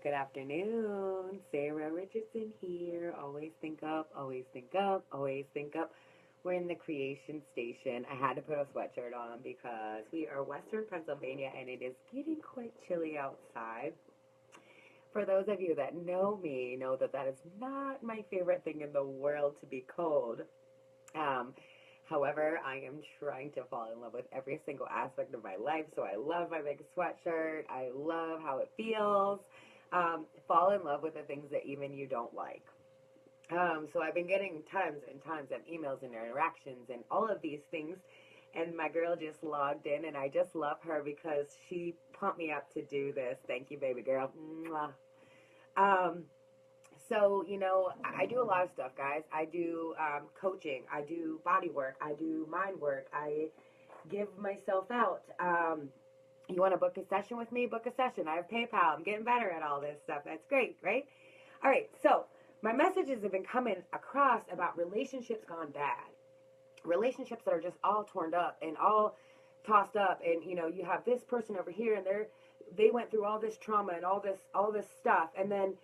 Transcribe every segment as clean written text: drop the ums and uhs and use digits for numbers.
Good afternoon. Sarah Richardson here. Always think up, always think up, always think up. We're in the creation station. I had to put a sweatshirt on because we are Western Pennsylvania and it is getting quite chilly outside. For those of you that know me, know that that is not my favorite thing in the world to be cold. Um, However, I am trying to fall in love with every single aspect of my life. So I love my big sweatshirt. I love how it feels. Fall in love with the things that even you don't like. So I've been getting tons and tons of emails and interactions and all of these things. And my girl just logged in, and I just love her because she pumped me up to do this. Thank you, baby girl. Mwah. Um, I do a lot of stuff, guys. I do coaching, I do body work, I do mind work, I give myself out. You want to book a session with me? Book a session. I have PayPal. I'm getting better at all this stuff. That's great, right? All right, so my messages have been coming across about relationships gone bad, relationships that are just all torn up and all tossed up, and you have this person over here, and they went through all this trauma and all this stuff, and then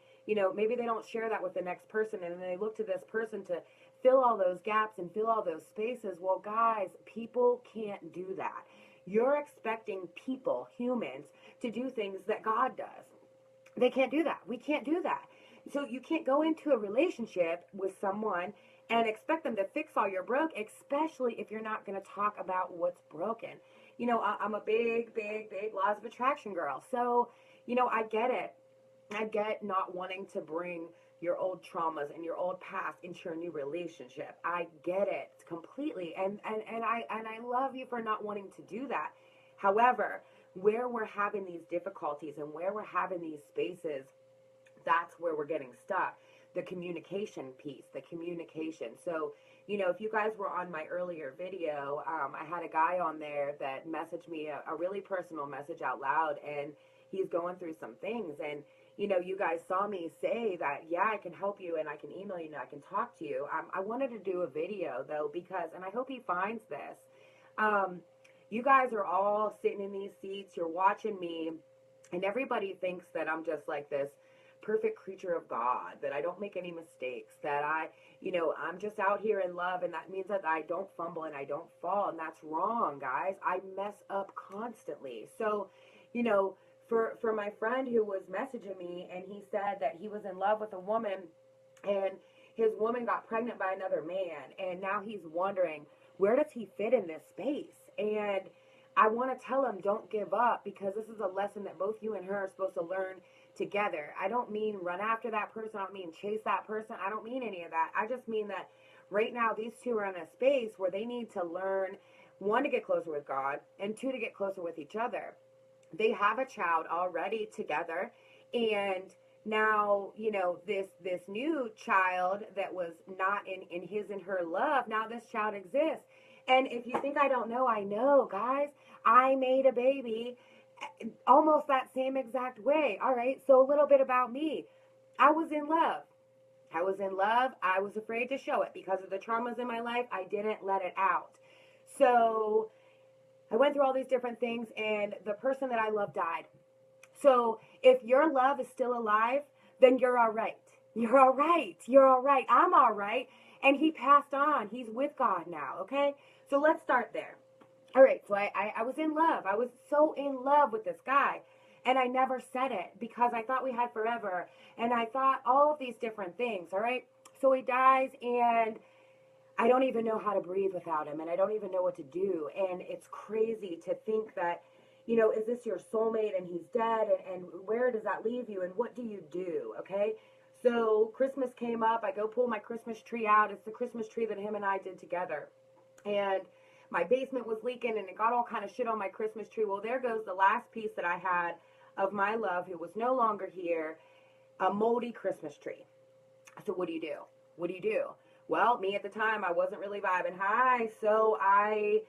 maybe they don't share that with the next person, and then they look to this person to fill all those gaps and fill all those spaces. Well, guys, people can't do that. You're expecting people, humans, to do things that God does. They can't do that. We can't do that. So you can't go into a relationship with someone and expect them to fix all your broke, especially if you're not going to talk about what's broken. I'm a big, big, big laws of attraction girl. So, I get it. I get not wanting to bring your old traumas and your old past into your new relationship. I get it completely. And I love you for not wanting to do that. However, where we're having these difficulties and where we're having these spaces, that's where we're getting stuck. The communication piece, the communication. So, if you guys were on my earlier video, I had a guy on there that messaged me a really personal message out loud, and he's going through some things. And, you guys saw me say that, yeah, I can help you and I can email you and I can talk to you. I wanted to do a video, though, because, and I hope he finds this, you guys are all sitting in these seats, you're watching me, and everybody thinks that I'm just like this perfect creature of God, that I don't make any mistakes, that I'm just out here in love, and that means that I don't fumble and I don't fall, and that's wrong, guys. I mess up constantly. So, for my friend who was messaging me, and he said that he was in love with a woman, and his woman got pregnant by another man, and now he's wondering, where does he fit in this space? And I want to tell him, don't give up, because this is a lesson that both you and her are supposed to learn together. I don't mean run after that person. I don't mean chase that person. I don't mean any of that. I just mean that right now these two are in a space where they need to learn, one, to get closer with God, and two, to get closer with each other. They have a child already together, and now this new child that was not in his and her love, now this child exists. And if you think I don't know, I know, guys. I made a baby almost that same exact way. All right, so a little bit about me. I was in love. I was in love. I was afraid to show it because of the traumas in my life. I didn't let it out. So I went through all these different things, and the person that I love died. So if your love is still alive, then you're all right. You're all right. You're all right. I'm all right. And he passed on. He's with God now, okay? So let's start there. All right, so I was in love. I was so in love with this guy. And I never said it because I thought we had forever. And I thought all of these different things, all right? So he dies, and I don't even know how to breathe without him. And I don't even know what to do. And it's crazy to think that, is this your soulmate and he's dead? And where does that leave you? And what do you do, okay? So Christmas came up. I go pull my Christmas tree out. It's the Christmas tree that him and I did together. And my basement was leaking, and it got all kind of shit on my Christmas tree. Well, there goes the last piece that I had of my love, who was no longer here, a moldy Christmas tree. So what do you do? What do you do? Well, me at the time, I wasn't really vibing high, so I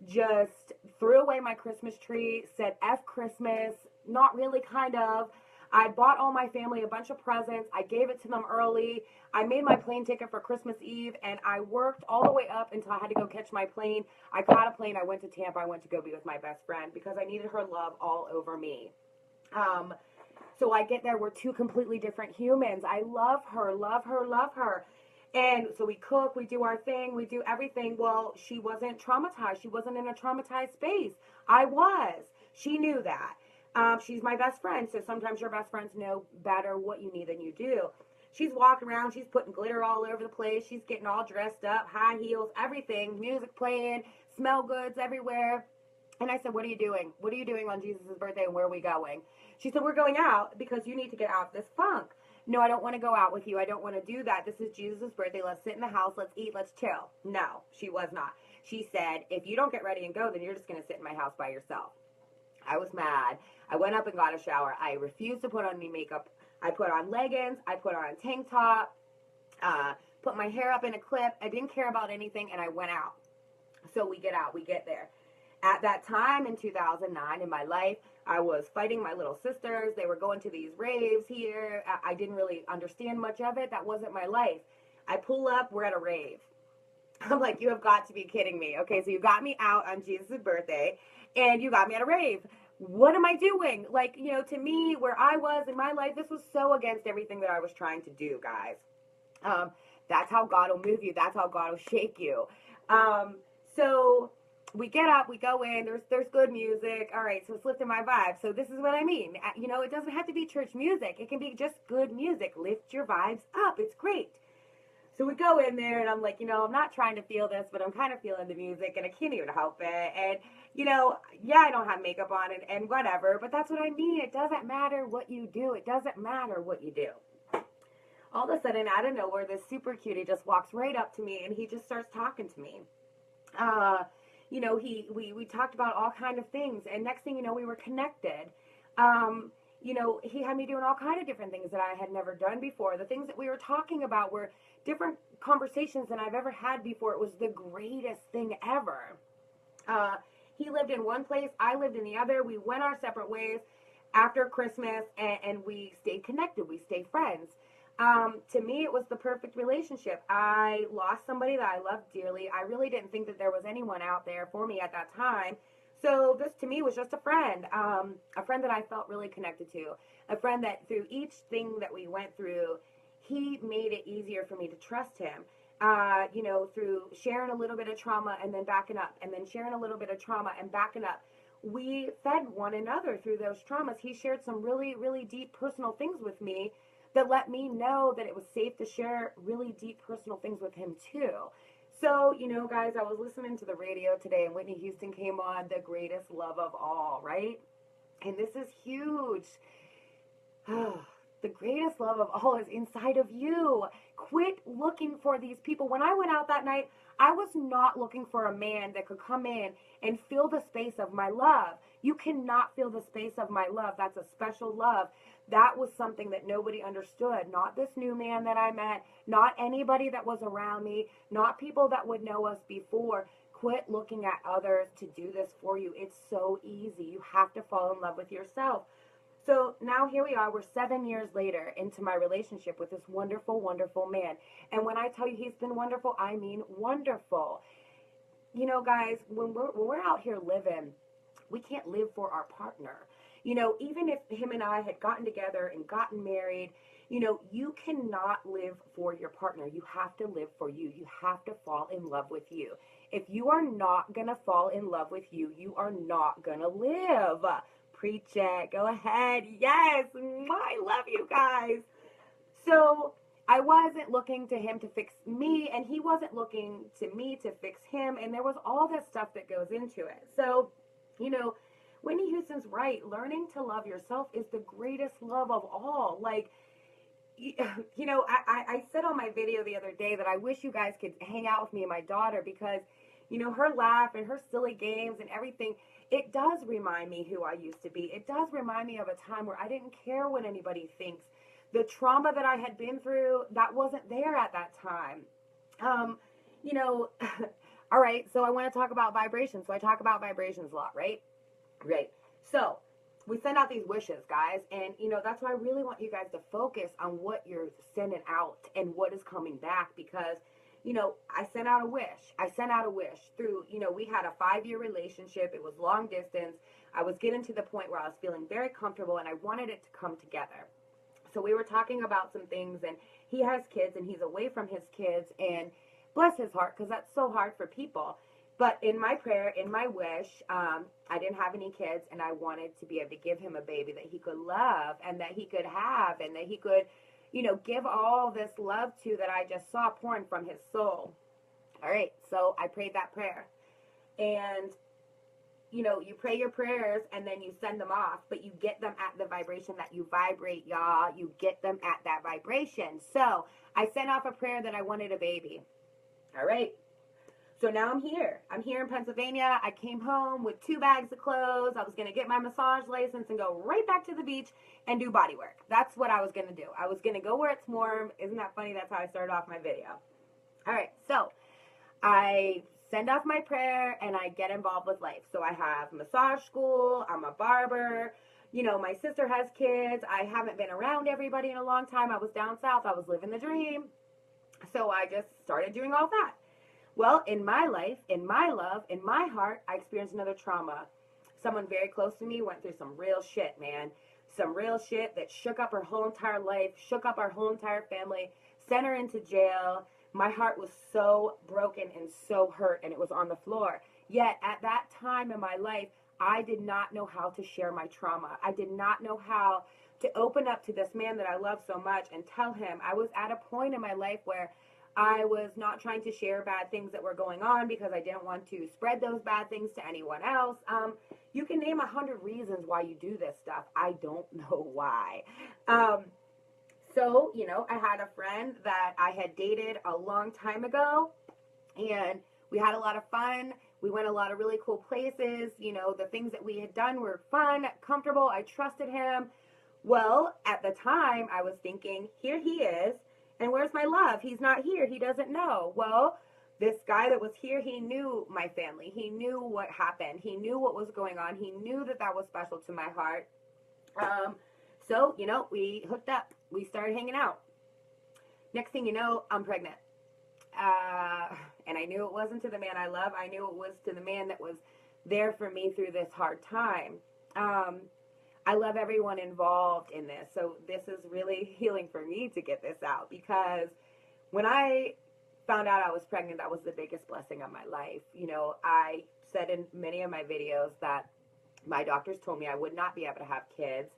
just threw away my Christmas tree, said F Christmas, not really, kind of. I bought all my family a bunch of presents. I gave it to them early. I made my plane ticket for Christmas Eve, and I worked all the way up until I had to go catch my plane. I caught a plane. I went to Tampa. I went to go be with my best friend because I needed her love all over me. So I get there, we're two completely different humans. I love her, love her, love her. And so we cook, we do our thing, we do everything. Well, she wasn't traumatized. She wasn't in a traumatized space. I was. She knew that. She's my best friend. So sometimes your best friends know better what you need than you do. She's walking around. She's putting glitter all over the place. She's getting all dressed up, high heels, everything, music playing, smell goods everywhere. And I said, what are you doing? What are you doing on Jesus' birthday, and where are we going? She said, we're going out because you need to get out of this funk. No, I don't want to go out with you. I don't want to do that. This is Jesus' birthday. Let's sit in the house. Let's eat. Let's chill. No, she was not. She said, if you don't get ready and go, then you're just going to sit in my house by yourself. I was mad. I went up and got a shower. I refused to put on any makeup. I put on leggings. I put on a tank top. Put my hair up in a clip. I didn't care about anything, and I went out. So we get out. We get there. At that time in 2009 in my life, I was fighting my little sisters. They were going to these raves here. I didn't really understand much of it. That wasn't my life. I pull up. We're at a rave. I'm like, you have got to be kidding me. Okay, so you got me out on Jesus' birthday, and you got me at a rave. What am I doing? Like, to me, where I was in my life, this was so against everything that I was trying to do, guys. That's how God will move you. That's how God will shake you. So we get up, we go in, there's good music. All right, so it's lifting my vibe. So this is what I mean. It doesn't have to be church music. It can be just good music. Lift your vibes up. It's great. So we go in there, and I'm like, I'm not trying to feel this, but I'm kind of feeling the music, and I can't even help it. And, yeah, I don't have makeup on and whatever, but that's what I mean. It doesn't matter what you do. It doesn't matter what you do. All of a sudden, out of nowhere, this super cutie just walks right up to me, and he just starts talking to me. We talked about all kind of things, and next thing you know, we were connected. He had me doing all kind of different things that I had never done before. The things that we were talking about were different conversations than I've ever had before. It was the greatest thing ever. He lived in one place, I lived in the other. We went our separate ways after Christmas, and we stayed connected. We stayed friends. To me, it was the perfect relationship. I lost somebody that I loved dearly. I really didn't think that there was anyone out there for me at that time. So this to me was just a friend that I felt really connected to, a friend that through each thing that we went through, he made it easier for me to trust him. Through sharing a little bit of trauma and then backing up, and then sharing a little bit of trauma and backing up. We fed one another through those traumas. He shared some really, really deep personal things with me that let me know that it was safe to share really deep personal things with him too. So, guys, I was listening to the radio today, and Whitney Houston came on, The Greatest Love of All, right? And this is huge. The greatest love of all is inside of you. Quit looking for these people. When I went out that night, I was not looking for a man that could come in and fill the space of my love. You cannot fill the space of my love. That's a special love. That was something that nobody understood. Not this new man that I met, not anybody that was around me, not people that would know us before. Quit looking at others to do this for you. It's so easy. You have to fall in love with yourself. So now here we are. We're 7 years later into my relationship with this wonderful, wonderful man. And when I tell you he's been wonderful, I mean wonderful. Guys, when we're out here living, we can't live for our partner. Even if him and I had gotten together and gotten married, you cannot live for your partner. You have to live for you. You have to fall in love with you. If you are not going to fall in love with you, you are not going to live. Preach it. Go ahead. Yes. I love you guys. So I wasn't looking to him to fix me, and he wasn't looking to me to fix him. And there was all this stuff that goes into it. So, Whitney Houston's right. Learning to love yourself is the greatest love of all. Like, I said on my video the other day that I wish you guys could hang out with me and my daughter because, her laugh and her silly games and everything, it does remind me who I used to be. It does remind me of a time where I didn't care what anybody thinks. The trauma that I had been through, that wasn't there at that time. All right, so I want to talk about vibrations. So I talk about vibrations a lot, right? Right. So we send out these wishes, guys. And, that's why I really want you guys to focus on what you're sending out and what is coming back because, I sent out a wish. I sent out a wish through, we had a 5-year relationship. It was long distance. I was getting to the point where I was feeling very comfortable and I wanted it to come together. So we were talking about some things, and he has kids and he's away from his kids, and bless his heart, because that's so hard for people. But in my prayer, in my wish, I didn't have any kids, and I wanted to be able to give him a baby that he could love and that he could have and that he could, give all this love to that I just saw pouring from his soul. All right, so I prayed that prayer. And you pray your prayers and then you send them off, but you get them at the vibration that you vibrate, y'all. You get them at that vibration. So I sent off a prayer that I wanted a baby. All right. So now I'm here. I'm here in Pennsylvania. I came home with 2 bags of clothes. I was going to get my massage license and go right back to the beach and do body work. That's what I was going to do. I was going to go where it's warm. Isn't that funny? That's how I started off my video. All right. So I send off my prayer and I get involved with life. So I have massage school, I'm a barber, my sister has kids. I haven't been around everybody in a long time. I was down south, I was living the dream. So I just started doing all that. Well, in my life, in my love, in my heart, I experienced another trauma. Someone very close to me went through some real shit, man. Some real shit that shook up her whole entire life, shook up our whole entire family, sent her into jail. My heart was so broken and so hurt, and it was on the floor. Yet at that time in my life, I did not know how to share my trauma. I did not know how to open up to this man that I love so much and tell him. I was at a point in my life where I was not trying to share bad things that were going on because I didn't want to spread those bad things to anyone else. You can name 100 reasons why you do this stuff. I don't know why. So, I had a friend that I had dated a long time ago, and we had a lot of fun. We went a lot of really cool places. The things that we had done were fun, comfortable. I trusted him. Well, at the time, I was thinking, here he is, and where's my love? He's not here. He doesn't know. Well, this guy that was here, he knew my family. He knew what happened. He knew what was going on. He knew that was special to my heart. So, we hooked up. We started hanging out. Next thing you know, I'm pregnant. And I knew it wasn't to the man I love. I knew it was to the man that was there for me through this hard time. I love everyone involved in this. So this is really healing for me to get this out, because when I found out I was pregnant, that was the biggest blessing of my life. I said in many of my videos that my doctors told me I would not be able to have kids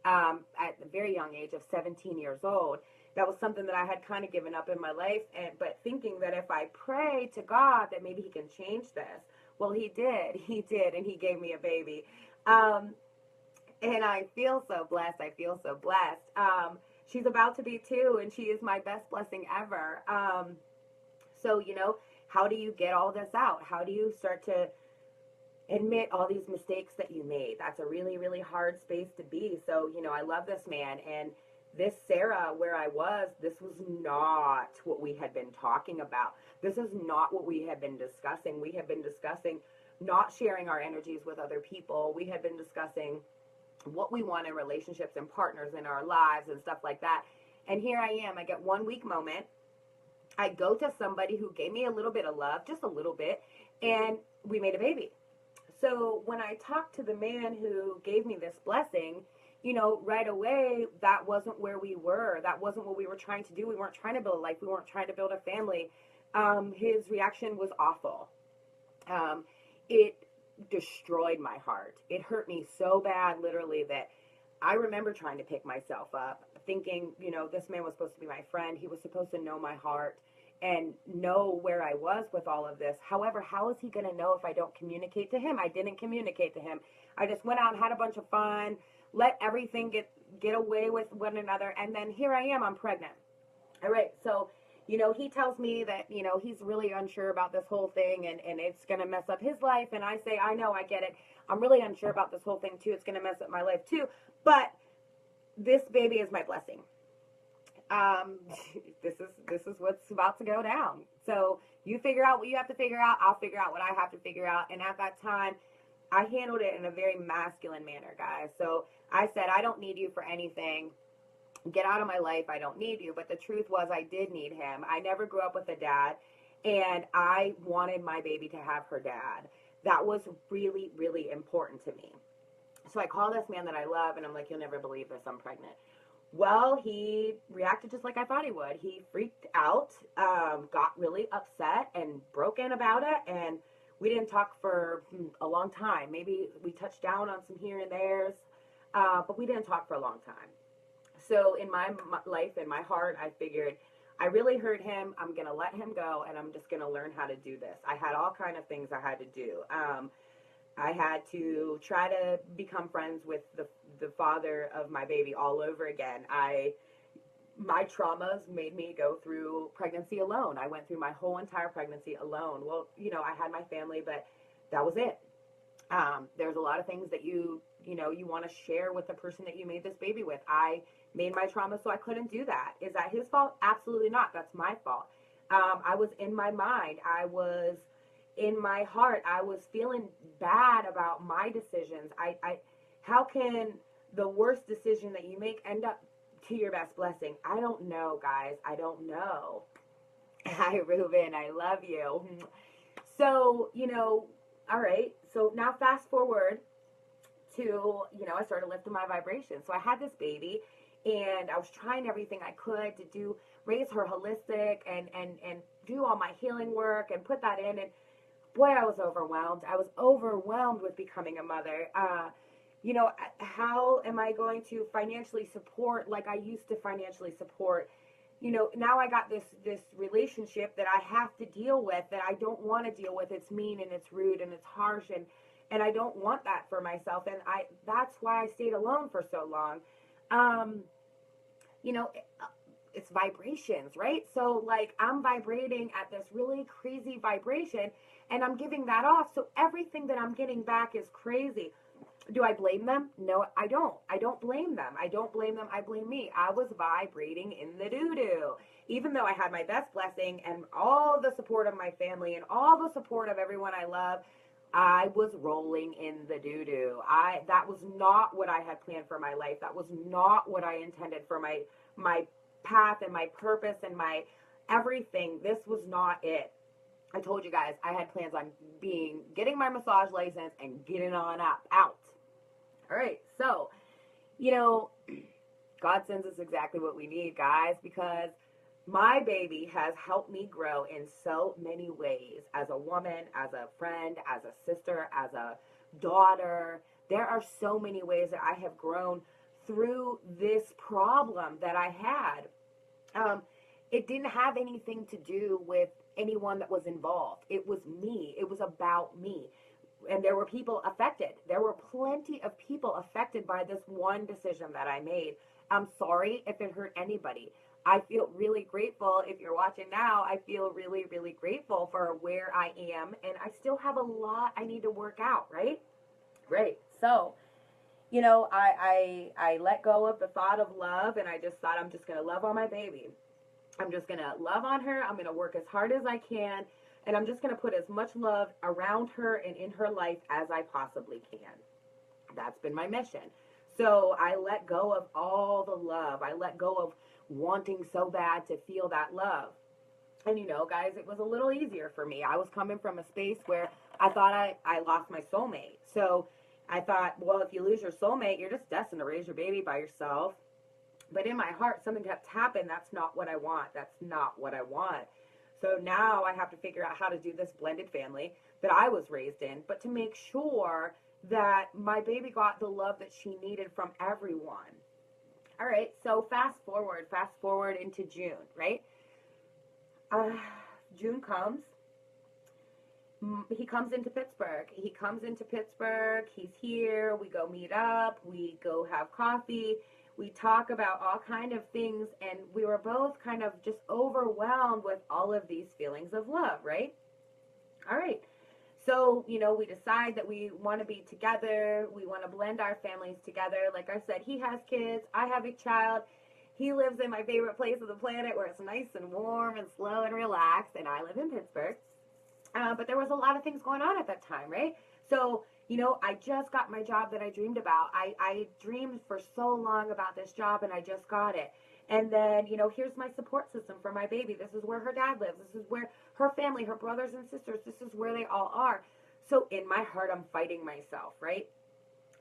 at a very young age of 17 years old. That was something that I had kind of given up in my life, but thinking that if I pray to God that maybe he can change this. Well, he did, and he gave me a baby. And I feel so blessed. She's about to be 2, and she is my best blessing ever. So, how do you get all this out? How do you start to admit all these mistakes that you made? That's a really, really hard space to be. So, I love this man, and this Sarah, where I was, this was not what we had been talking about. This is not what we had been discussing. We had been discussing not sharing our energies with other people. We had been discussing what we want in relationships and partners in our lives and stuff like that. And here I am. I get 1 week moment. I go to somebody who gave me a little bit of love, just a little bit, and we made a baby. So when I talked to the man who gave me this blessing, right away, that wasn't where we were. That wasn't what we were trying to do. We weren't trying to build a life. We weren't trying to build a family. His reaction was awful. It destroyed my heart. It hurt me so bad, literally, that I remember trying to pick myself up, thinking, this man was supposed to be my friend. He was supposed to know my heart and know where I was with all of this. However, how is he going to know if I don't communicate to him? I didn't communicate to him. I just went out and had a bunch of fun, let everything get away with one another, and then here I am, I'm pregnant. All right, so, he tells me that, he's really unsure about this whole thing, and it's going to mess up his life, and I say, I know, I get it. I'm really unsure about this whole thing, too. It's going to mess up my life, too, but this baby is my blessing. This is what's about to go down. So you figure out what you have to figure out. I'll figure out what I have to figure out. And at that time, I handled it in a very masculine manner, guys. So I said, I don't need you for anything. Get out of my life. I don't need you. But the truth was, I did need him. I never grew up with a dad, and I wanted my baby to have her dad. That was really, really important to me. So I call this man that I love, and I'm like, you'll never believe this, I'm pregnant. Well, he reacted just like I thought he would. He freaked out, got really upset, and broke in about it. And we didn't talk for a long time. Maybe we touched down on some here and there's, but we didn't talk for a long time. So in my life, in my heart, I figured I really hurt him. I'm gonna let him go, and I'm just gonna learn how to do this. I had all kind of things I had to do. I had to try to become friends with the father of my baby all over again. My traumas made me go through pregnancy alone. I went through my whole entire pregnancy alone. Well, I had my family, but that was it. There's a lot of things that you want to share with the person that you made this baby with. I made my trauma so I couldn't do that. Is that his fault? Absolutely not. That's my fault. I was in my mind. I was in my heart. I was feeling bad about my decisions. How can the worst decision that you make end up to your best blessing? I don't know, guys. I don't know. Hi, Ruben. I love you. So, all right. So now fast forward to, I started lifting my vibration. So I had this baby, and I was trying everything I could to raise her holistic and do all my healing work and put that in. And boy, I was overwhelmed. I was overwhelmed with becoming a mother. How am I going to financially support like I used to financially support? Now I got this relationship that I have to deal with that I don't want to deal with. It's mean and it's rude and it's harsh, and I don't want that for myself. And that's why I stayed alone for so long. It's vibrations, right? So like I'm vibrating at this really crazy vibration, and I'm giving that off. So everything that I'm getting back is crazy. Do I blame them? No, I don't. I don't blame them. I don't blame them. I blame me. I was vibrating in the doo-doo. Even though I had my best blessing and all the support of my family and all the support of everyone I love, I was rolling in the doo-doo. That was not what I had planned for my life. That was not what I intended for my path and my purpose and my everything. This was not it. I told you guys I had plans on getting my massage license and getting on out. All right, so God sends us exactly what we need, guys, because my baby has helped me grow in so many ways as a woman, as a friend, as a sister, as a daughter. There are so many ways that I have grown through this problem that I had. It didn't have anything to do with anyone that was involved. It was me. It was about me. And there were people affected. There were plenty of people affected by this one decision that I made. I'm sorry if it hurt anybody. I feel really grateful. If you're watching now, I feel really, really grateful for where I am. And I still have a lot I need to work out, right? Great. So, I let go of the thought of love, and I just thought I'm just going to love on my baby. I'm just going to love on her. I'm going to work as hard as I can. And I'm just going to put as much love around her and in her life as I possibly can. That's been my mission. So I let go of all the love. I let go of wanting so bad to feel that love. And guys, it was a little easier for me. I was coming from a space where I thought I lost my soulmate. So I thought, well, if you lose your soulmate, you're just destined to raise your baby by yourself. But in my heart, something kept tapping. That's not what I want. That's not what I want. So now I have to figure out how to do this blended family that I was raised in, but to make sure that my baby got the love that she needed from everyone. All right, so fast forward into June, right? June comes. He comes into Pittsburgh. He's here. We go meet up. We go have coffee. We talk about all kind of things, and we were both kind of just overwhelmed with all of these feelings of love, right? All right. So, we decide that we want to be together. We want to blend our families together. Like I said, he has kids. I have a child. He lives in my favorite place of the planet where it's nice and warm and slow and relaxed, and I live in Pittsburgh. But there was a lot of things going on at that time, right? So, I just got my job that I dreamed about. I dreamed for so long about this job, and I just got it. And then, here's my support system for my baby. This is where her dad lives. This is where her family, her brothers and sisters, this is where they all are. So in my heart, I'm fighting myself, right?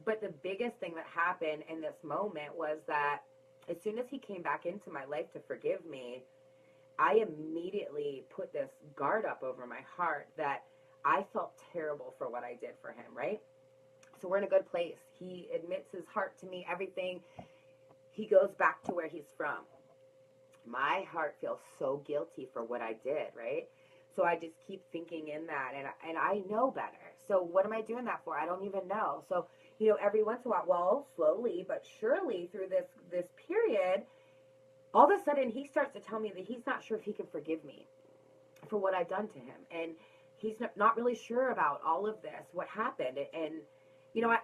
But the biggest thing that happened in this moment was that as soon as he came back into my life to forgive me, I immediately put this guard up over my heart that I felt terrible for what I did for him, right? So we're in a good place. He admits his heart to me, everything. He goes back to where he's from. My heart feels so guilty for what I did, right? So I just keep thinking in that, and I know better. So what am I doing that for? I don't even know. So, every once in a while, well, slowly but surely through this period, all of a sudden he starts to tell me that he's not sure if he can forgive me for what I've done to him. And he's not really sure about all of this, what happened. And,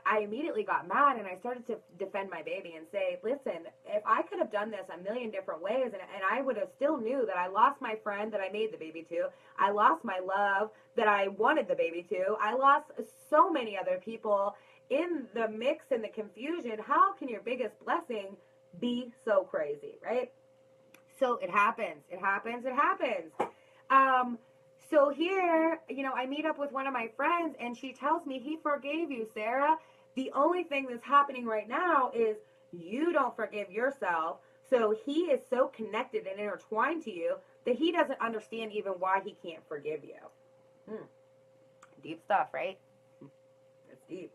I immediately got mad and I started to defend my baby and say, listen, if I could have done this a million different ways and I would have still knew that I lost my friend that I made the baby to, I lost my love that I wanted the baby to, I lost so many other people in the mix and the confusion. How can your biggest blessing be so crazy, right? So it happens. So here, I meet up with one of my friends and she tells me, he forgave you, Sarah. The only thing that's happening right now is you don't forgive yourself. So he is so connected and intertwined to you that he doesn't understand even why he can't forgive you. Deep stuff, right? It's deep.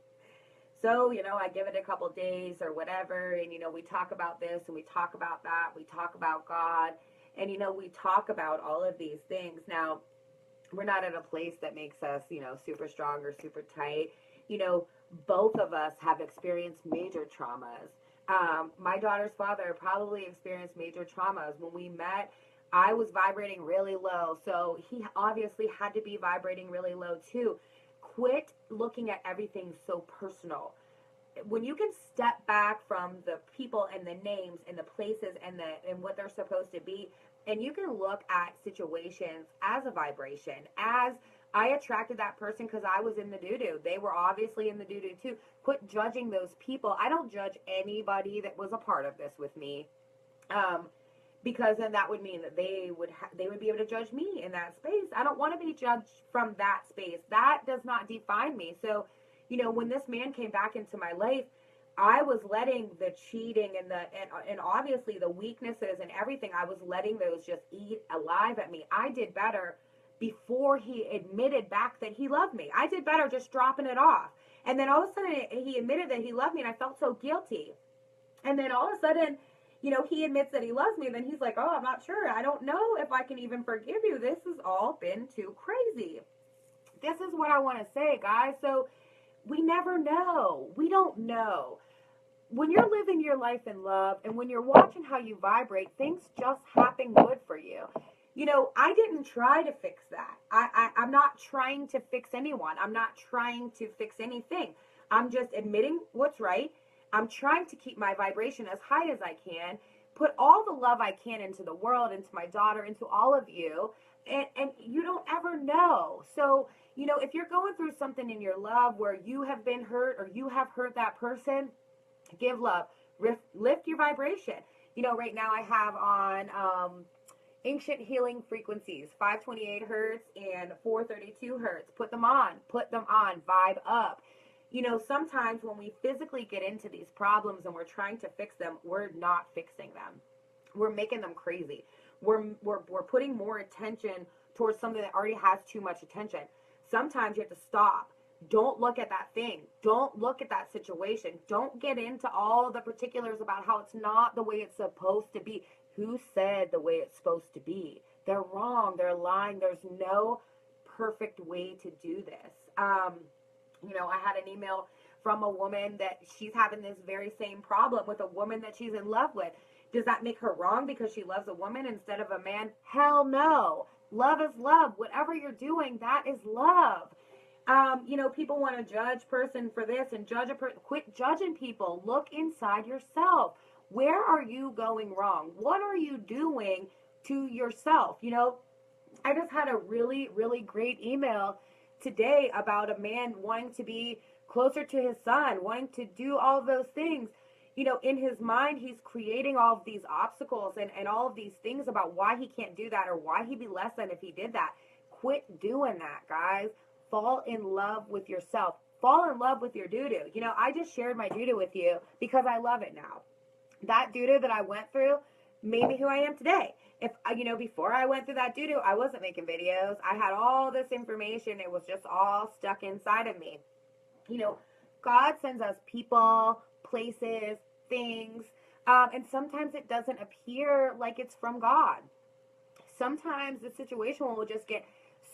So, I give it a couple days or whatever, and, we talk about this and we talk about that. We talk about God, and, we talk about all of these things. Now, we're not at a place that makes us, super strong or super tight. Both of us have experienced major traumas. My daughter's father probably experienced major traumas. When we met, I was vibrating really low, so he obviously had to be vibrating really low too. Quit looking at everything so personal. When you can step back from the people and the names and the places and what they're supposed to be, and you can look at situations as a vibration, as I attracted that person because I was in the doo-doo. They were obviously in the doo-doo too. Quit judging those people. I don't judge anybody that was a part of this with me. Because then that would mean that they would be able to judge me in that space. I don't want to be judged from that space. That does not define me. So, when this man came back into my life, I was letting the cheating and obviously the weaknesses and everything, I was letting those just eat alive at me. I did better before he admitted back that he loved me. I did better just dropping it off. And then all of a sudden he admitted that he loved me and I felt so guilty. And then all of a sudden, he admits that he loves me. And then he's like, oh, I'm not sure. I don't know if I can even forgive you. This has all been too crazy. This is what I want to say, guys. So we never know. We don't know. When you're living your life in love and when you're watching how you vibrate, things just happen good for you. I didn't try to fix that. I'm not trying to fix anyone. I'm not trying to fix anything. I'm just admitting what's right. I'm trying to keep my vibration as high as I can, put all the love I can into the world, into my daughter, into all of you, and you don't ever know. So, if you're going through something in your love where you have been hurt or you have hurt that person, give love, lift your vibration. Right now I have on ancient healing frequencies, 528 hertz and 432 hertz. Put them on, vibe up. Sometimes when we physically get into these problems and we're trying to fix them, we're not fixing them. We're making them crazy. We're putting more attention towards something that already has too much attention. Sometimes you have to stop. Don't look at that thing. Don't look at that situation. Don't get into all the particulars about how it's not the way it's supposed to be. Who said the way it's supposed to be? They're wrong. They're lying. There's no perfect way to do this. I had an email from a woman that she's having this very same problem with a woman that she's in love with. Does that make her wrong because she loves a woman instead of a man? Hell no. Love is love. Whatever you're doing, that is love. People want to judge person for this and judge a person. Quit judging people. Look inside yourself. Where are you going wrong? What are you doing to yourself? I just had a really, really great email today about a man wanting to be closer to his son, wanting to do all of those things. In his mind, he's creating all of these obstacles and all of these things about why he can't do that or why he'd be less than if he did that. Quit doing that, guys. Fall in love with yourself. fall in love with your doo-doo. You know, I just shared my doo-doo with you because I love it now. That doo-doo that I went through made me who I am today. If you know, before I went through that doo-doo, I wasn't making videos. I had all this information. It was just all stuck inside of me. You know, God sends us people, places, things, and sometimes it doesn't appear like it's from God. Sometimes the situation will just get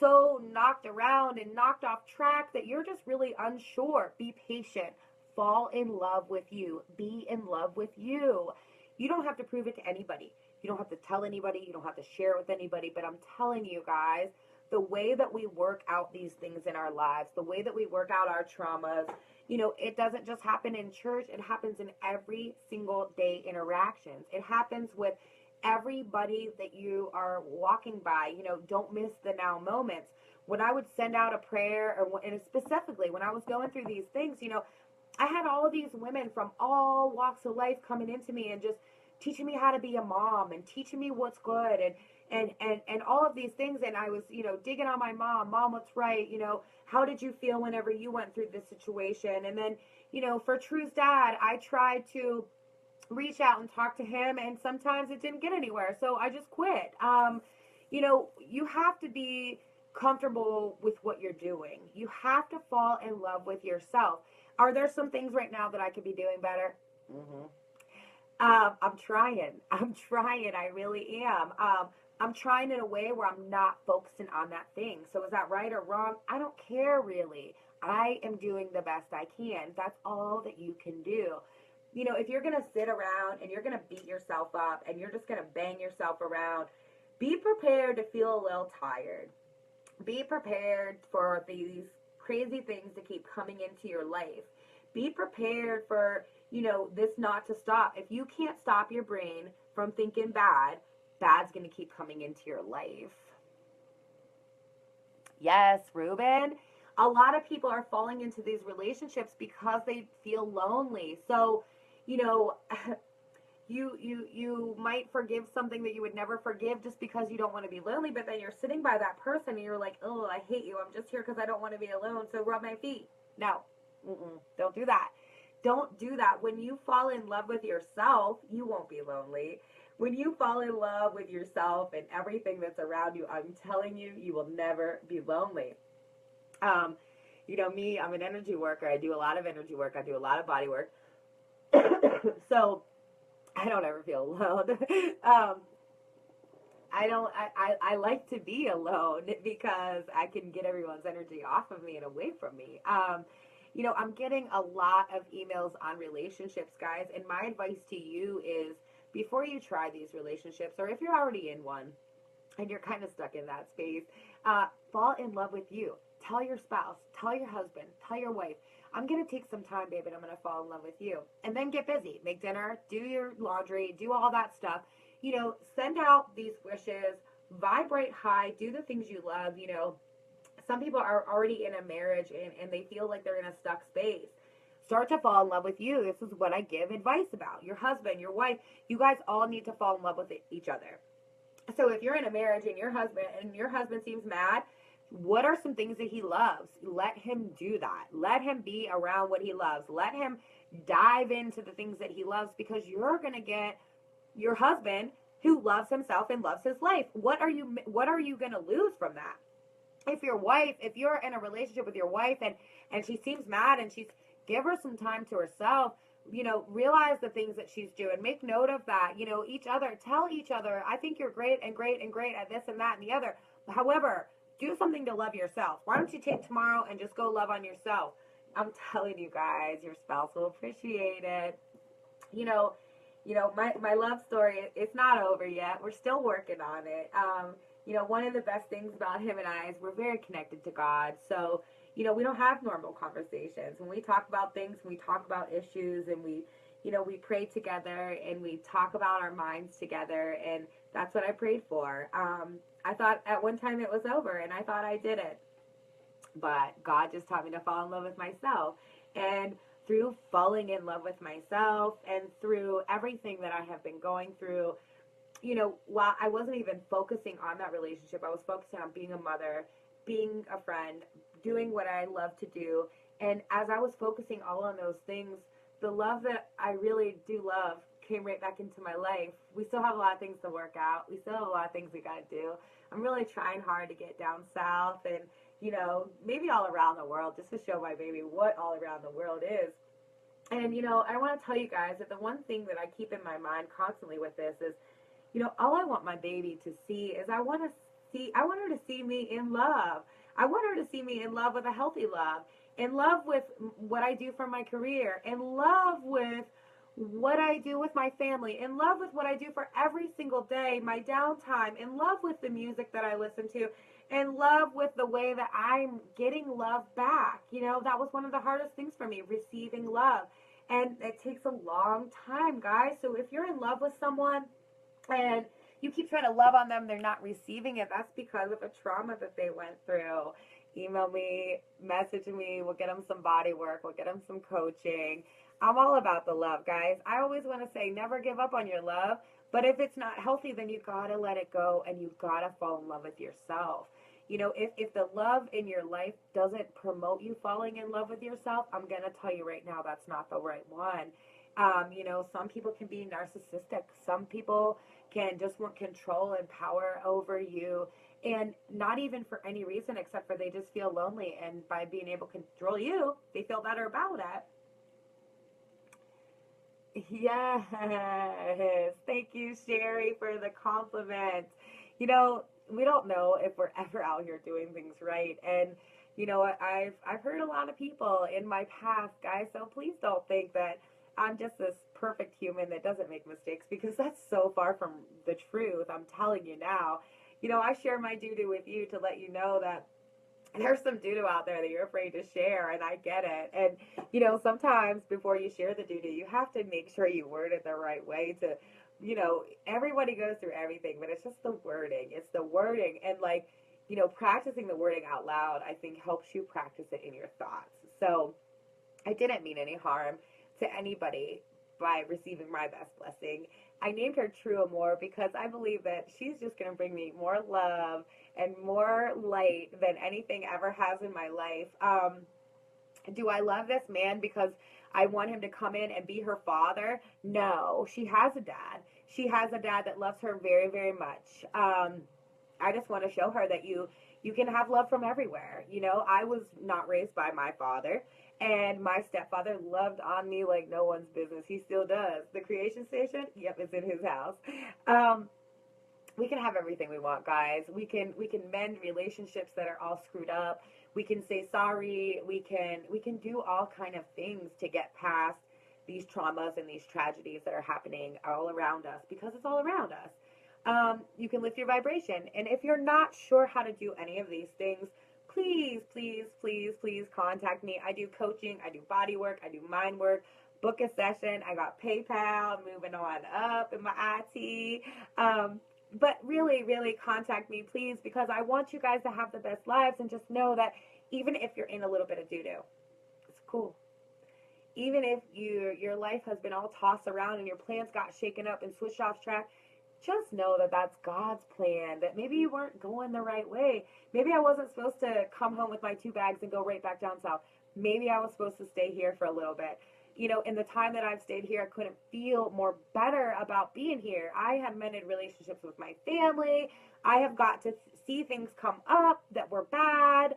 so knocked around and knocked off track that you're just really unsure. Be patient. Fall in love with you. Be in love with you. You don't have to prove it to anybody. You don't have to tell anybody. You don't have to share it with anybody. But I'm telling you guys, the way that we work out these things in our lives, the way that we work out our traumas, you know, it doesn't just happen in church. It happens in every single day interactions. It happens with everybody that you are walking by. You know, don't miss the now moments. When I would send out a prayer, and specifically when I was going through these things, you know, I had all of these women from all walks of life coming into me and just teaching me how to be a mom and teaching me what's good and all of these things. And I was, you know, digging on my mom, what's right? You know, how did you feel whenever you went through this situation? And then, you know, for True's dad, I tried to reach out and talk to him, and sometimes it didn't get anywhere, so I just quit. You know, you have to be comfortable with what you're doing. You have to fall in love with yourself. Are there some things right now that I could be doing better? Mm-hmm. I'm trying. I'm trying. I really am. I'm trying in a way where I'm not focusing on that thing. So is that right or wrong? I don't care really. I am doing the best I can. That's all that you can do. You know, if you're going to sit around and you're going to beat yourself up and you're just going to bang yourself around, be prepared to feel a little tired. Be prepared for these crazy things to keep coming into your life. Be prepared for, you know, this not to stop. If you can't stop your brain from thinking bad's going to keep coming into your life. Yes, Ruben. A lot of people are falling into these relationships because they feel lonely. So, you know, you might forgive something that you would never forgive just because you don't want to be lonely, but then you're sitting by that person and you're like, oh, I hate you. I'm just here because I don't want to be alone, so rub my feet. No, don't do that. Don't do that. When you fall in love with yourself, you won't be lonely. When you fall in love with yourself and everything that's around you, I'm telling you, you will never be lonely. You know, me, I'm an energy worker. I do a lot of energy work. I do a lot of body work. So I don't ever feel alone. I like to be alone because I can get everyone's energy off of me and away from me. You know, I'm getting a lot of emails on relationships, guys, and my advice to you is before you try these relationships, or if you're already in one and you're kind of stuck in that space, fall in love with you. Tell your spouse, tell your husband, tell your wife, I'm going to take some time, babe, and I'm going to fall in love with you. And then get busy. Make dinner, do your laundry, do all that stuff. You know, send out these wishes, vibrate high, do the things you love. You know, some people are already in a marriage and they feel like they're in a stuck space. Start to fall in love with you. This is what I give advice about. Your husband, your wife, you guys all need to fall in love with each other. So if you're in a marriage and your husband seems mad, what are some things that he loves? Let him do that. Let him be around what he loves. Let him dive into the things that he loves, because you're going to get your husband who loves himself and loves his life. What are you going to lose from that? If you're in a relationship with your wife and she seems mad and give her some time to herself, you know, realize the things that she's doing. Make note of that. You know, tell each other, I think you're great and great and great at this and that and the other. However, do something to love yourself. Why don't you take tomorrow and just go love on yourself? I'm telling you guys, your spouse will appreciate it. You know, my love story, it's not over yet. We're still working on it. You know, one of the best things about him and I is we're very connected to God. So, you know, we don't have normal conversations. When we talk about things, we talk about issues, and we pray together and we talk about our minds together. And that's what I prayed for. I thought at one time it was over, and I thought I did it. But God just taught me to fall in love with myself. And through falling in love with myself and through everything that I have been going through, you know, while I wasn't even focusing on that relationship, I was focusing on being a mother, being a friend, doing what I love to do. And as I was focusing all on those things, the love that I really do love came right back into my life. We still have a lot of things to work out. We still have a lot of things we got to do. I'm really trying hard to get down south and, maybe all around the world just to show my baby what all around the world is. And, I want to tell you guys that the one thing that I keep in my mind constantly with this is, all I want my baby to see is I want her to see me in love. I want her to see me in love with a healthy love, in love with what I do for my career, in love with what I do with my family, in love with what I do for every single day, my downtime, in love with the music that I listen to, in love with the way that I'm getting love back. That was one of the hardest things for me, receiving love. And it takes a long time, guys. So if you're in love with someone, and you keep trying to love on them, they're not receiving it, that's because of a trauma that they went through. Email me, message me, we'll get them some body work, we'll get them some coaching. I'm all about the love, guys. I always want to say never give up on your love, but if it's not healthy, then you gotta let it go and you gotta fall in love with yourself. If the love in your life doesn't promote you falling in love with yourself, I'm gonna tell you right now that's not the right one. Some people can be narcissistic. Some people can just want control and power over you, and not even for any reason except for they just feel lonely, and by being able to control you, they feel better about it. Yes. Thank you, Sherry, for the compliment. We don't know if we're ever out here doing things right. And I've heard a lot of people in my past, guys, so please don't think that I'm just this perfect human that doesn't make mistakes, because that's so far from the truth. I'm telling you now. I share my doo-doo with you to let you know that there's some doo-doo out there that you're afraid to share, and I get it. And sometimes before you share the doo-doo, you have to make sure you word it the right way to, everybody goes through everything, but it's just the wording. It's the wording, and practicing the wording out loud, I think, helps you practice it in your thoughts. So I didn't mean any harm to anybody by receiving my best blessing. I named her True Amor because I believe that she's just going to bring me more love and more light than anything ever has in my life. Do I love this man because I want him to come in and be her father? No, she has a dad. She has a dad that loves her very, very much. I just want to show her that you can have love from everywhere. I was not raised by my father, and my stepfather loved on me like no one's business. He still does. The creation station, yep, it's in his house. We can have everything we want, guys. We can mend relationships that are all screwed up. We can say sorry. We can do all kind of things to get past these traumas and these tragedies that are happening all around us, because it's all around us. You can lift your vibration. And if you're not sure how to do any of these things, please, please, please, please contact me. I do coaching, I do body work, I do mind work. Book a session. I got PayPal, moving on up in my IT. But really, really contact me, please, because I want you guys to have the best lives, and just know that even if you're in a little bit of doo-doo, it's cool. Even if your life has been all tossed around and your plans got shaken up and switched off track, just know that that's God's plan, that maybe you weren't going the right way. Maybe I wasn't supposed to come home with my 2 bags and go right back down south. Maybe I was supposed to stay here for a little bit. In the time that I've stayed here, I couldn't feel more better about being here. I have mended relationships with my family. I have got to see things come up that were bad.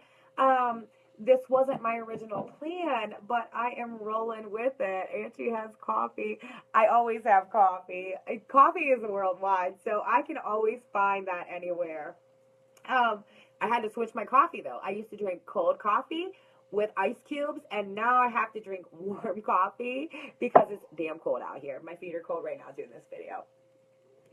This wasn't my original plan, but I am rolling with it. Angie has coffee. I always have coffee. Coffee is worldwide, so I can always find that anywhere. I had to switch my coffee though. I used to drink cold coffee with ice cubes, and now I have to drink warm coffee because it's damn cold out here. My feet are cold right now doing this video.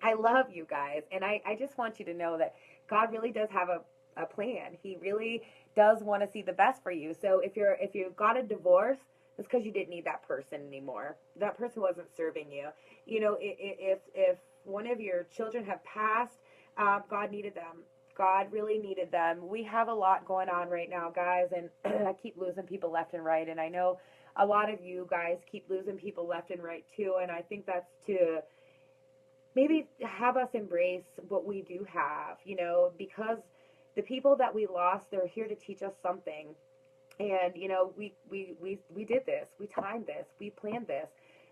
I love you guys, and I just want you to know that God really does have a plan. He really does want to see the best for you. So if you got a divorce, it's because you didn't need that person anymore. That person wasn't serving you. If one of your children have passed, God needed them. God really needed them. We have a lot going on right now, guys, and I keep losing people left and right. And I know a lot of you guys keep losing people left and right too. And I think that's to maybe have us embrace what we do have, because the people that we lost, they're here to teach us something. And, you know, we did this. We timed this. We planned this.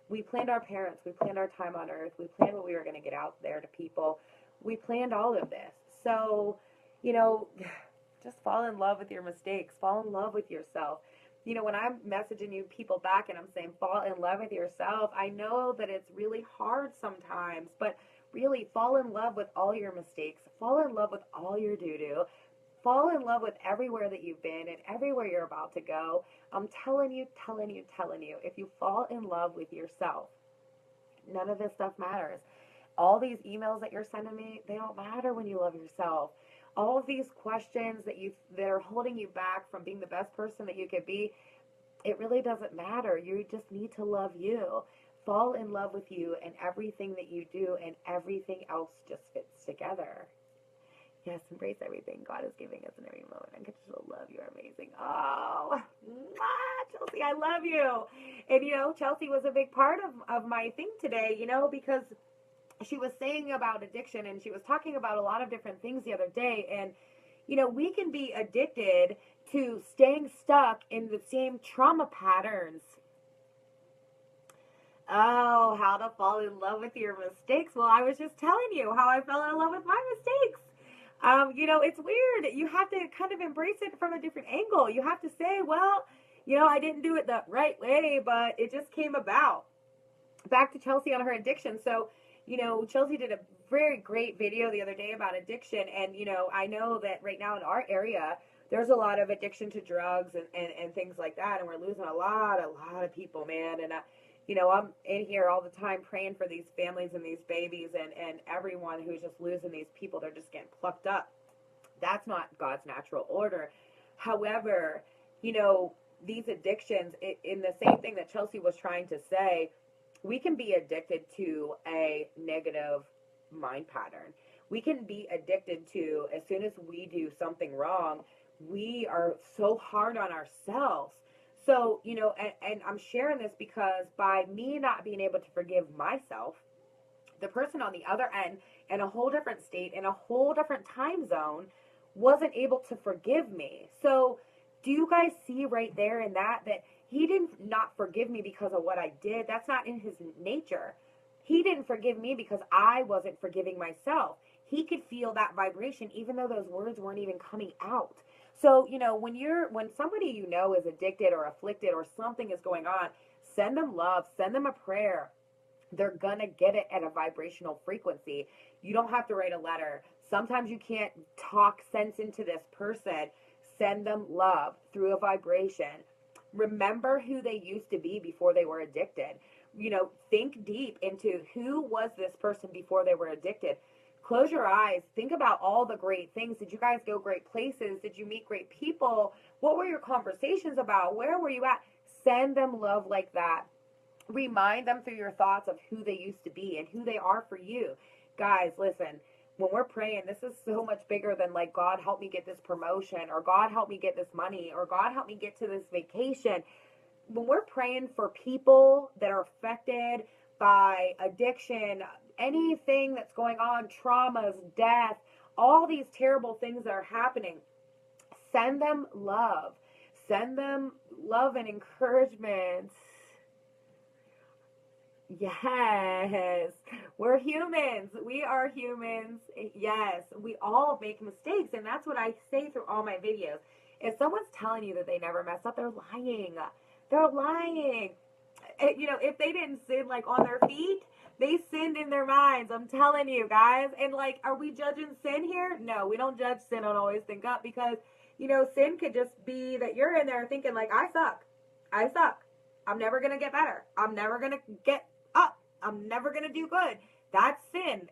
We planned our parents. We planned our time on earth. We planned what we were going to get out there to people. We planned all of this. So, you know, just fall in love with your mistakes. Fall in love with yourself. You know, when I'm messaging you people back and I'm saying fall in love with yourself, I know that it's really hard sometimes, but really fall in love with all your mistakes. Fall in love with all your doo doo. Fall in love with everywhere that you've been and everywhere you're about to go. I'm telling you, telling you, telling you, if you fall in love with yourself, none of this stuff matters. All these emails that you're sending me, they don't matter when you love yourself. All of these questions that are holding you back from being the best person that you could be, it really doesn't matter. You just need to love you. Fall in love with you and everything that you do, and everything else just fits together. Yes, embrace everything God is giving us in every moment. Unconditional love. You're amazing. Oh, Chelsea, I love you. And, you know, Chelsea was a big part of my thing today, you know, because she was saying about addiction and she was talking about a lot of different things the other day. And, you know, we can be addicted to staying stuck in the same trauma patterns. Oh, how to fall in love with your mistakes. Well, I was just telling you how I fell in love with my mistakes. You know, it's weird. You have to kind of embrace it from a different angle. You have to say, well, you know, I didn't do it the right way, but it just came about. Back to Chelsea on her addiction. So, you know, Chelsea did a very great video the other day about addiction. And, you know, I know that right now in our area, there's a lot of addiction to drugs and things like that. And we're losing a lot of people, man. And, you know, I'm in here all the time praying for these families and these babies and everyone who's just losing these people. They're just getting plucked up. That's not God's natural order. However, you know, these addictions, in the same thing that Chelsea was trying to say, we can be addicted to a negative mind pattern. We can be addicted to, as soon as we do something wrong, we are so hard on ourselves. So, you know, and I'm sharing this because by me not being able to forgive myself, the person on the other end in a whole different state, in a whole different time zone, wasn't able to forgive me. So, do you guys see right there in that he didn't not forgive me because of what I did? That's not in his nature. He didn't forgive me because I wasn't forgiving myself. He could feel that vibration even though those words weren't even coming out. So, you know, when somebody you know is addicted or afflicted or something is going on, send them love, send them a prayer. They're gonna get it at a vibrational frequency. You don't have to write a letter. Sometimes you can't talk sense into this person. Send them love through a vibration. Remember who they used to be before they were addicted. You know, think deep into who was this person before they were addicted. Close your eyes. Think about all the great things. Did you guys go great places? Did you meet great people? What were your conversations about? Where were you at? Send them love like that. Remind them through your thoughts of who they used to be and who they are for you. Guys, listen, when we're praying, this is so much bigger than like, God, help me get this promotion, or God, help me get this money, or God, help me get to this vacation. When we're praying for people that are affected by addiction, anything that's going on, traumas, death, all these terrible things that are happening, send them love. Send them love and encouragement. Yes, we're humans. We are humans. Yes, we all make mistakes. And that's what I say through all my videos. If someone's telling you that they never mess up, they're lying. They're lying. You know, if they didn't sin like on their feet, they sinned in their minds. I'm telling you guys. And like, are we judging sin here? No, we don't judge sin on Always Think Up, because, you know, sin could just be that you're in there thinking like, I suck. I suck. I'm never going to get better. I'm never going to get up. I'm never going to do good. That's sin.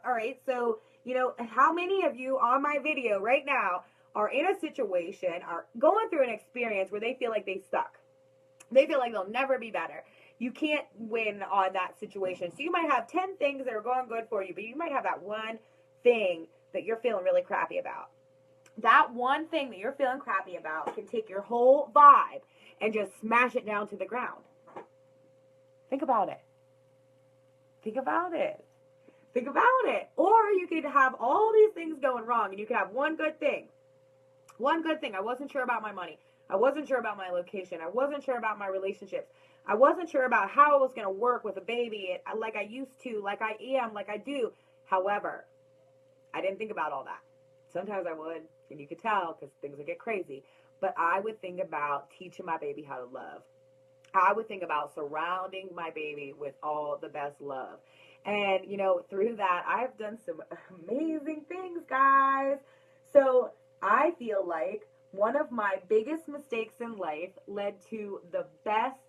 All right. So, you know, how many of you on my video right now are in a situation, are going through an experience where they feel like they suck? They feel like they'll never be better. You can't win on that situation. So you might have 10 things that are going good for you, but you might have that one thing that you're feeling really crappy about. That one thing that you're feeling crappy about can take your whole vibe and just smash it down to the ground. Think about it. Think about it. Think about it. Or you could have all these things going wrong and you could have one good thing. One good thing. I wasn't sure about my money. I wasn't sure about my location. I wasn't sure about my relationships. I wasn't sure about how it was going to work with a baby like I used to, like I am, like I do. However, I didn't think about all that. Sometimes I would, and you could tell because things would get crazy. But I would think about teaching my baby how to love. I would think about surrounding my baby with all the best love. And, through that, I've done some amazing things, guys. So I feel like one of my biggest mistakes in life led to the best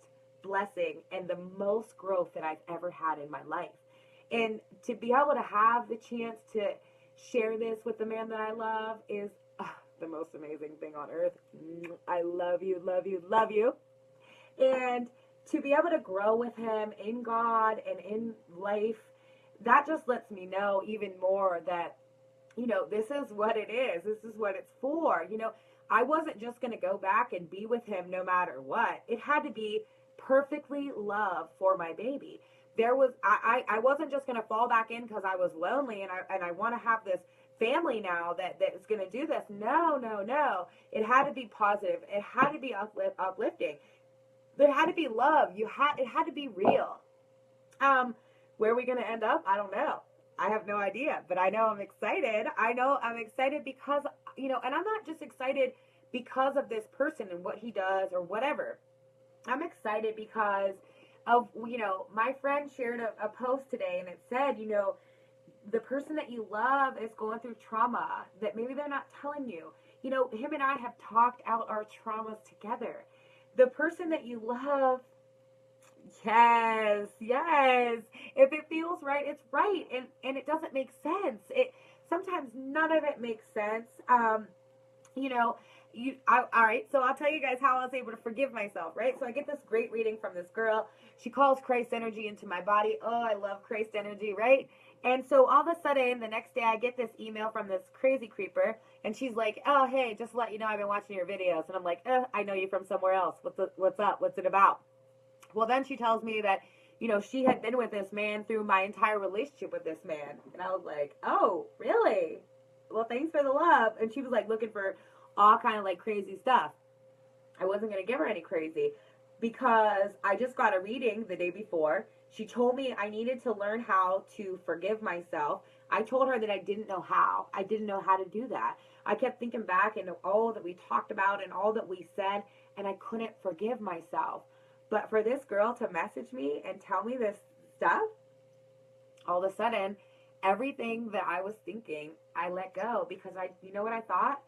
blessing and the most growth that I've ever had in my life. And to be able to have the chance to share this with the man that I love is the most amazing thing on earth. I love you, love you, love you. And to be able to grow with him in God and in life, that just lets me know even more that, this is what it is. This is what it's for. I wasn't just going to go back and be with him no matter what. It had to be perfectly love for my baby. I wasn't just going to fall back in because I was lonely and I want to have this family now that is going to do this. No, no, no. It had to be positive. It had to be uplifting. There had to be love. It had to be real. Where are we going to end up? I don't know. I have no idea, but I know I'm excited. I know I'm excited because, and I'm not just excited because of this person and what he does or whatever. I'm excited because of, my friend shared a post today and it said, the person that you love is going through trauma that maybe they're not telling you. Him and I have talked out our traumas together. The person that you love, yes. If it feels right, it's right. And it doesn't make sense. Sometimes none of it makes sense. All right, so I'll tell you guys how I was able to forgive myself, right? So I get this great reading from this girl. She calls Christ energy into my body. Oh, I love Christ energy, right? And so all of a sudden, the next day, I get this email from this crazy creeper, and she's like, oh, hey, just to let you know, I've been watching your videos. And I'm like, I know you from somewhere else. What's up? What's it about? Well, then she tells me that, she had been with this man through my entire relationship with this man. And I was like, oh, really? Well, thanks for the love. And she was like looking for all kind of like crazy stuff. I wasn't going to give her any crazy because I just got a reading the day before. She told me I needed to learn how to forgive myself. I told her that I didn't know how. I didn't know how to do that. I kept thinking back and all that we talked about and all that we said, and I couldn't forgive myself. But for this girl to message me and tell me this stuff, all of a sudden, everything that I was thinking, I let go because you know what I thought?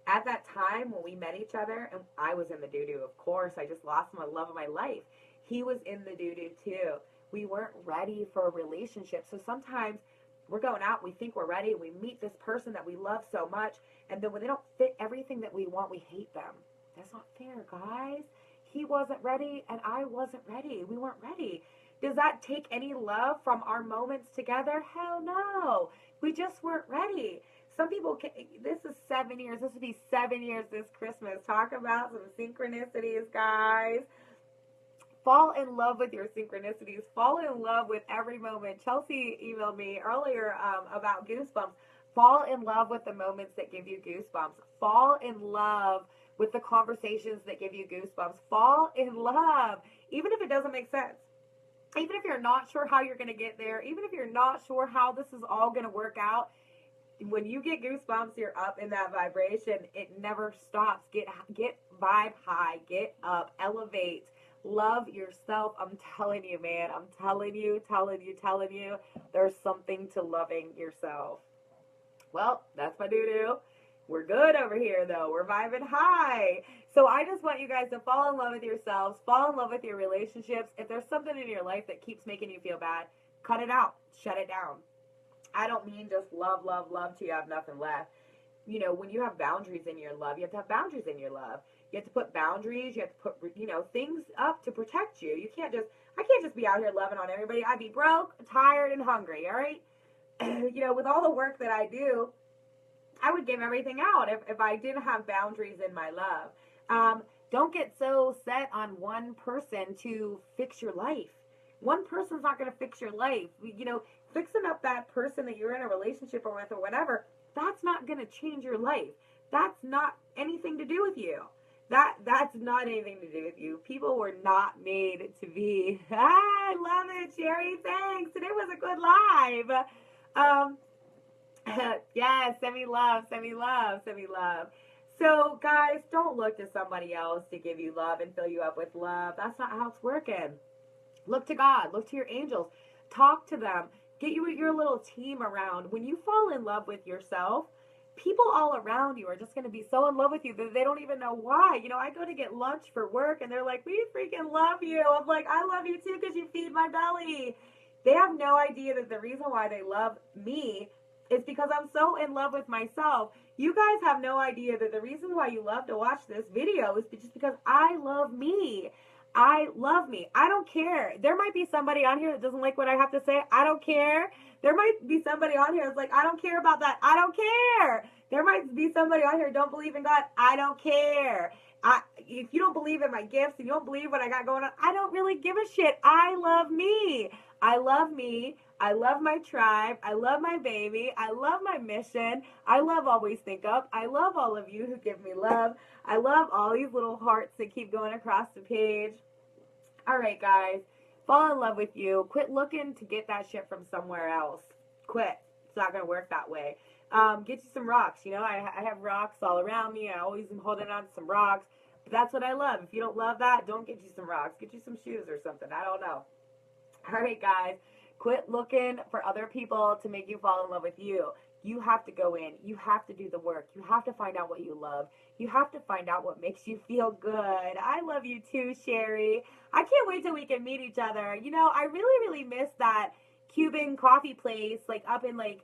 At that time when we met each other, and I was in the doo-doo, of course, I just lost my love of my life. He was in the doo-doo too. We weren't ready for a relationship. So sometimes we're going out, we think we're ready, we meet this person that we love so much, and then when they don't fit everything that we want, we hate them. That's not fair, guys. He wasn't ready, and I wasn't ready. We weren't ready. Does that take any love from our moments together? Hell no. We just weren't ready. Some people, this is 7 years. This will be 7 years this Christmas. Talk about some synchronicities, guys. Fall in love with your synchronicities. Fall in love with every moment. Chelsea emailed me earlier about goosebumps. Fall in love with the moments that give you goosebumps. Fall in love with the conversations that give you goosebumps. Fall in love, even if it doesn't make sense. Even if you're not sure how you're going to get there, even if you're not sure how this is all going to work out, when you get goosebumps, you're up in that vibration. It never stops. Get vibe high. Get up. Elevate. Love yourself. I'm telling you, man. I'm telling you. There's something to loving yourself. Well, that's my doo-doo. We're good over here, though. We're vibing high. So I just want you guys to fall in love with yourselves. Fall in love with your relationships. If there's something in your life that keeps making you feel bad, cut it out. Shut it down. I don't mean just love till you have nothing left. When you have boundaries in your love, you have to have boundaries in your love. You have to put boundaries. You have to put, things up to protect you. I can't just be out here loving on everybody. I'd be broke, tired, and hungry, all right? With all the work that I do, I would give everything out if I didn't have boundaries in my love. Don't get so set on one person to fix your life. One person's not going to fix your life. Fixing up that person that you're in a relationship with or whatever, that's not going to change your life. That's not anything to do with you. That's not anything to do with you. People were not made to be. I love it, Sherry. Thanks. Today was a good live. Um, yes, send me love, send me love, send me love. So, guys, don't look to somebody else to give you love and fill you up with love. That's not how it's working. Look to God, look to your angels, talk to them, get you your little team around. When you fall in love with yourself, people all around you are just going to be so in love with you that they don't even know why. You know, I go to get lunch for work and they're like, we freaking love you. I'm like, I love you too because you feed my belly. They have no idea that the reason why they love me is because I'm so in love with myself. You guys have no idea that the reason why you love to watch this video is just because I love me. I love me. I don't care. There might be somebody on here that doesn't like what I have to say. I don't care. There might be somebody on here that's like, I don't care about that. I don't care. There might be somebody on here who don't believe in God. I don't care. If you don't believe in my gifts, if you don't believe what I got going on, I don't really give a shit. I love me. I love me. I love my tribe. I love my baby. I love my mission. I love Always Think Up. I love all of you who give me love. I love all these little hearts that keep going across the page. All right, guys. Fall in love with you. Quit looking to get that shit from somewhere else. Quit. It's not going to work that way. Get you some rocks. You know, I have rocks all around me. I always am holding on to some rocks. But that's what I love. If you don't love that, don't get you some rocks. Get you some shoes or something. I don't know. All right, guys. Quit looking for other people to make you fall in love with you. You have to go in. You have to do the work. You have to find out what you love. You have to find out what makes you feel good. I love you too, Sherry. I can't wait till we can meet each other. You know, I really, really miss that Cuban coffee place, like up in like,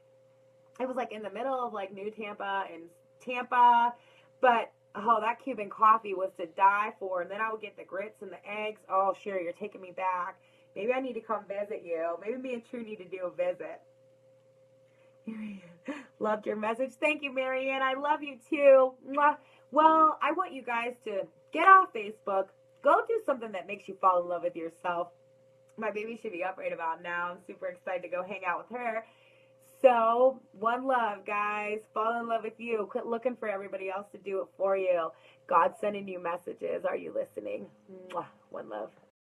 it was like in the middle of like New Tampa and Tampa. But oh, that Cuban coffee was to die for. And then I would get the grits and the eggs. Oh, Sherry, you're taking me back. Maybe I need to come visit you. Maybe me and True need to do a visit. Loved your message. Thank you, Marianne. I love you too. Mwah. Well, I want you guys to get off Facebook. Go do something that makes you fall in love with yourself. My baby should be up right about now. I'm super excited to go hang out with her. So, one love, guys. Fall in love with you. Quit looking for everybody else to do it for you. God's sending you messages. Are you listening? Mwah. One love.